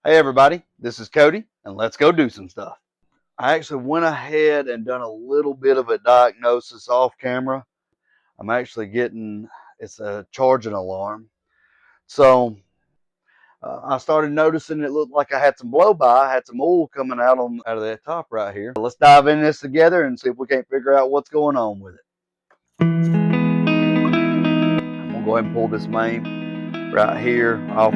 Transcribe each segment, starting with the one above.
Hey everybody, this is Cody, and let's go do some stuff. I actually went ahead and done a little bit of a diagnosis off camera. I'm actually getting, it's a charging alarm. So I started noticing it looked like I had some blow by. I had some oil coming out of that top right here. Let's dive in this together and see if we can't figure out what's going on with it. I'm gonna go ahead and pull this main right here off.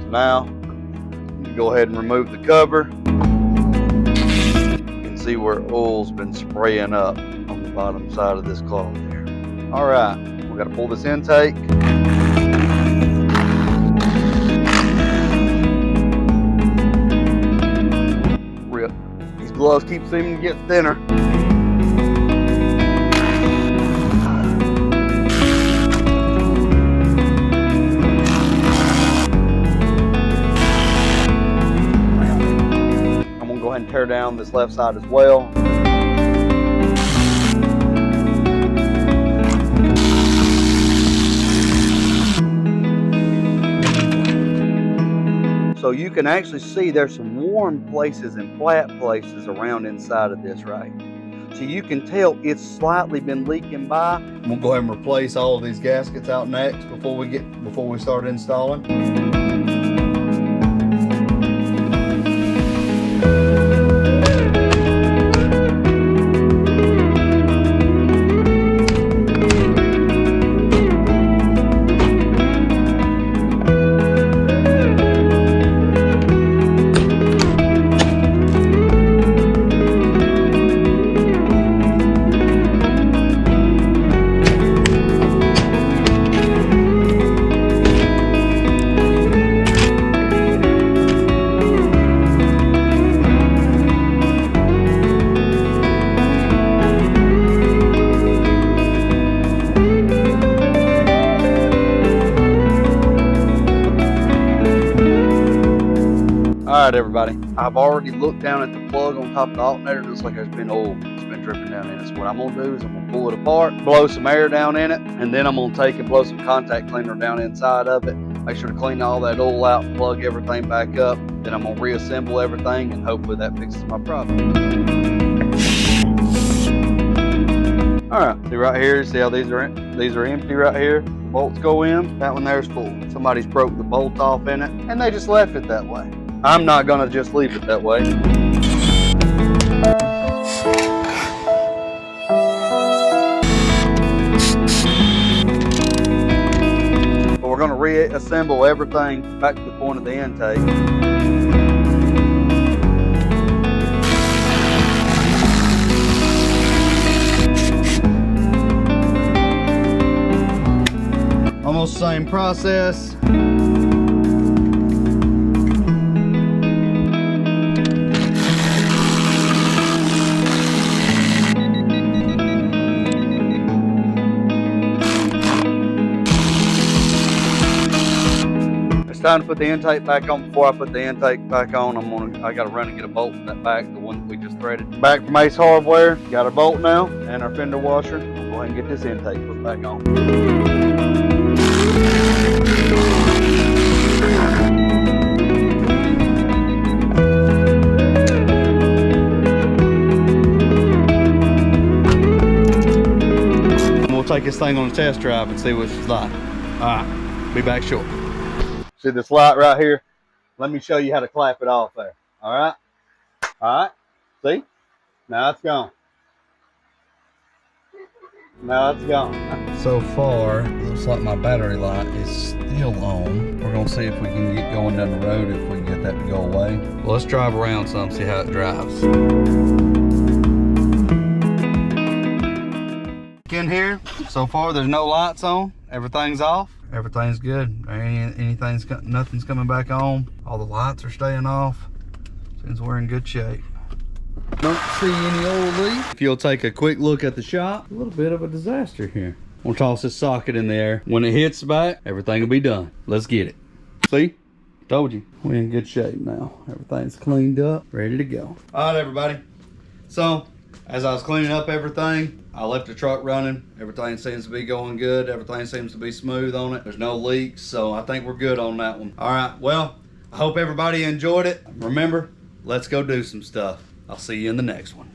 Now, you go ahead and remove the cover. You can see where oil's been spraying up on the bottom side of this cloth here. All right, we got to pull this intake. Rip. These gloves keep seeming to get thinner. And tear down this left side as well. So you can actually see there's some worn places and flat places around inside of this right here. So you can tell it's slightly been leaking by. I'm gonna go ahead and replace all of these gaskets out next before we start installing. Alright everybody, I've already looked down at the plug on top of the alternator. It looks like there's been oil that's been dripping down in it. So what I'm going to do is I'm going to pull it apart, blow some air down in it, and then I'm going to take and blow some contact cleaner down inside of it. Make sure to clean all that oil out and plug everything back up. Then I'm going to reassemble everything and hopefully that fixes my problem. Alright, see right here, see how these are empty right here? The bolts go in, that one there's full. Somebody's broke the bolt off in it and they just left it that way. I'm not going to just leave it that way. But we're going to reassemble everything back to the point of the intake. Almost the same process. It's time to put the intake back on. Before I put the intake back on, I gotta run and get a bolt from that back, the one that we just threaded. Back from Ace Hardware, got our bolt now and our fender washer. We'll go ahead and get this intake put back on. We'll take this thing on a test drive and see what it's like. Alright, be back shortly. See this light right here? Let me show you how to clap it off there. Alright? Alright? See? Now it's gone. Now it's gone. So far, it looks like my battery light is still on. We're going to see if we can get going down the road, if we can get that to go away. Well, let's drive around some, see how it drives. In here, so far there's no lights on. Everything's off. Everything's good. Nothing's coming back on. All the lights are staying off. Seems we're in good shape. Don't see any old leak. If you'll take a quick look at the shop, a little bit of a disaster here. We'll toss this socket in there. When it hits back, everything will be done. Let's get it. See? Told you. We're in good shape now. Everything's cleaned up, ready to go. All right, everybody. So As I was cleaning up everything, I left the truck running. Everything seems to be going good. Everything seems to be smooth on it. There's no leaks, so I think we're good on that one. All right, well, I hope everybody enjoyed it. Remember, let's go do some stuff. I'll see you in the next one.